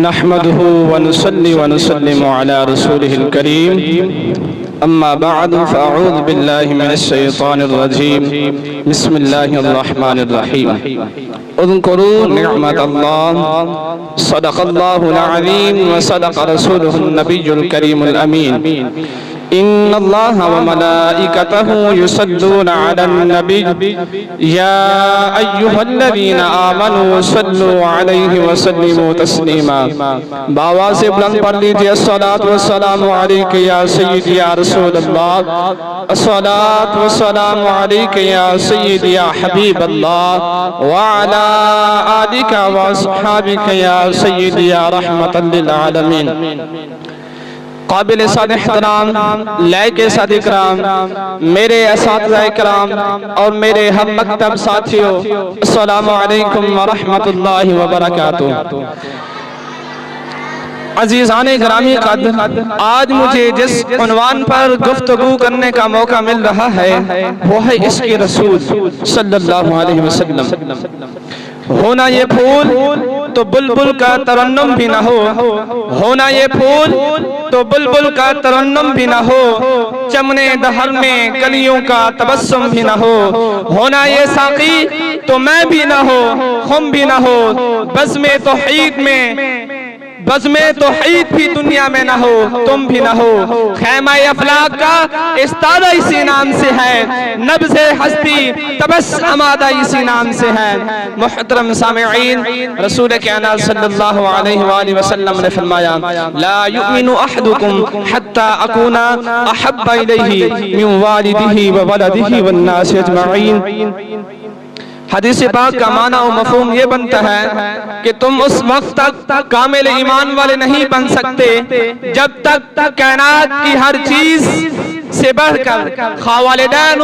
نحمده ونصلي ونسلم على رسوله الكريم أما بعد فأعوذ بالله من الشيطان الرجيم بسم الله الرحمن الرحيم اذكروا نعمة الله صدق الله العظيم وصدق رسوله النبي الكريم الأمين إن الله وملائكته يصلون على النبي يا أيها الذين آمنوا صلوا عليه وسلموا تسليما بآواز بلند پڑھ لیجئے الصلاة والسلام عليك يا سيدي يا رسول الله الصلاة والسلام عليك يا سيدي يا حبيب الله وعلى آلك وأصحابك يا سيدي يا رحمة للعالمين قابل صد احترام لائق صد اکرام میرے اساتذہ اکرام اور میرے ہم مکتب ساتھیوں السلام علیکم ورحمت اللہ وبرکاتہ۔ عزیزان گرامی قدر، آج مجھے جس عنوان پر گفتگو کرنے کا موقع مل رہا ہے وہ ہے عشق رسول صلی اللہ علیہ وسلم۔ ہونا یہ پھول تو بلبل کا ترنم بھی نہ ہو، ہونا یہ پھول تو بلبل کا ترنم بھی نہ ہو، چمنے دہر میں کلیوں کا تبسم بھی نہ ہو، ہونا یہ ساقی تو میں بھی نہ ہو، ہم بھی نہ ہو، بزم توحید بھی دنیا میں نہ ہو، تم بھی نہ ہو، خیمہ افلاک کا استادہ اسی نام سے ہے، نبض ہستی تبس امادہ اسی نام سے ہے۔ محترم سامعین، رسول کائنات صلی اللہ علیہ وآلہ وسلم نے فرمایا لا یؤمن احدکم حتی اکون احب الیہ من والدہ وولدہ والناس اجمعین۔ حدیث پاک کا معنی و مفہوم یہ بنتا ہے کہ تم اس وقت تک کامل ایمان والے نہیں بن سکتے جب تک کائنات کی ہر چیز سے بڑھ کر خواہ والدین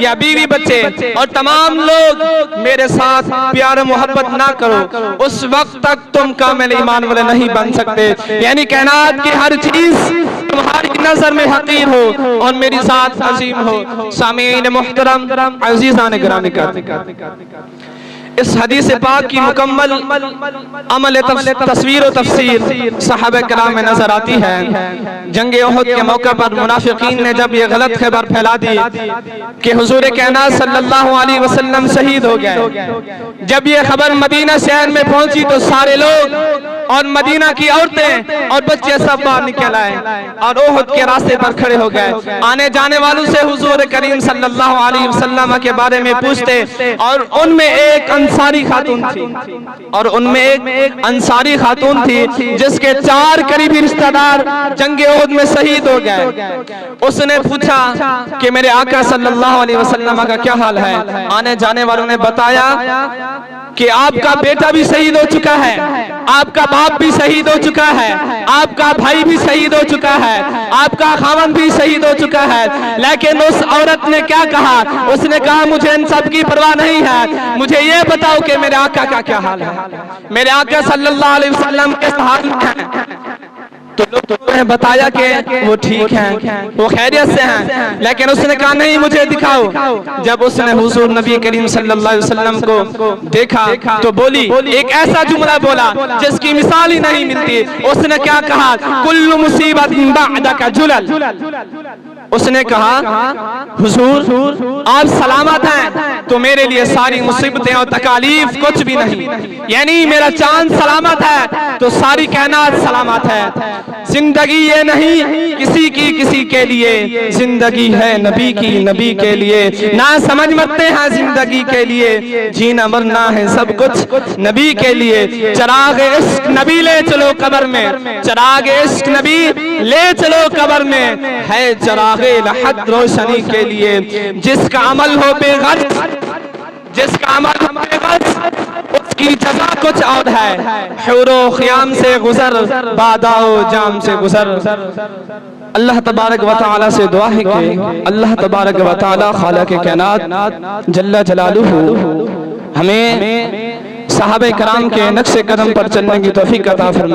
یا بیوی بچے اور تمام لوگ میرے ساتھ پیار محبت نہ کرو، اس وقت تک تم کامل ایمان والے نہیں بن سکتے۔ یعنی کائنات کی ہر چیز تمہاری نظر میں حقیر ہو اور میری ذات عظیم ہو۔ سامعین محترم، عزیزان گرامی اس حدیث پاک کی مکمل عمل تصویر و تفسیر صحابہ کرام میں نظر آتی ہے۔ جنگ احد کے موقع پر منافقین نے جب یہ غلط خبر پھیلا دی کہ حضور کائنات صلی اللہ علیہ وسلم شہید ہو گئے، جب یہ خبر مدینہ شہر میں پہنچی تو سارے لوگ اور مدینہ کی عورتیں اور بچے سب باہر نکل آئے اور احد کے راستے پر کھڑے ہو گئے۔ آنے جانے والوں سے حضور کریم صلی اللہ علیہ وسلم کے بارے میں پوچھتے اور ان میں ایک انصاری خاتون تھی جس کے 4 قریبی رشتہ دار جنگ احد میں شہید ہو گئے۔ اس نے پوچھا کہ میرے آقا صلی اللہ علیہ وسلم کا کیا حال ہے؟ آنے جانے والوں نے بتایا کہ آپ کا بیٹا بھی شہید ہو چکا ہے، آپ کا باپ بھی شہید ہو چکا ہے، آپ کا بھائی بھی شہید ہو چکا ہے، آپ کا خاوند بھی شہید ہو چکا ہے۔ لیکن اس عورت نے کیا کہا؟ اس نے کہا مجھے ان سب کی پرواہ نہیں ہے، مجھے یہ بتاؤ کہ میرے آقا کا کیا حال ہے، میرے آقا صلی اللہ علیہ وسلم کس حال میں ہیں؟ تو لوگوں نے بتایا کہ وہ ٹھیک ہیں، وہ خیریت سے ہیں، لیکن اس نے کہا نہیں مجھے دکھاؤ۔ جب اس نے حضور نبی کریم صلی اللہ علیہ وسلم کو دیکھا تو بولی، ایک ایسا جملہ بولا جس کی مثال ہی نہیں ملتی۔ اس نے کیا کہا؟ کل مصیبت بعدک جلل۔ اس نے کہا حضور آپ سلامت ہیں تو میرے لیے ساری مصیبتیں اور تکالیف کچھ بھی نہیں، یعنی میرا چاند سلامت ہے تو ساری کائنات سلامت ہے۔ زندگی یہ نہیں کسی کے لیے، زندگی ہے نبی کی، نبی کے لیے۔ نہ سمجھ متے ہیں زندگی کے لیے، جینا مرنا ہے سب کچھ نبی کے لیے۔ چراغ عشق نبی لے چلو قبر میں، چراغ عشق نبی لے چلو قبر میں، ہے چراغ لحد روشنی کے لیے۔ جس کا عمل ہو بے غرض، جس کا عمل ہو بے غرض، اس کی جزا کچھ اور ہے۔ حور و خیام سے گزر، بادہ و جام سے گزر۔ اللہ تبارک و تعالی سے دعا ہے کہ اللہ تبارک و تعالی خالق کائنات جل جلالہ ہمیں صحابہ کرام کے نقش قدم پر چلنے کی توفیق عطا فرمائے۔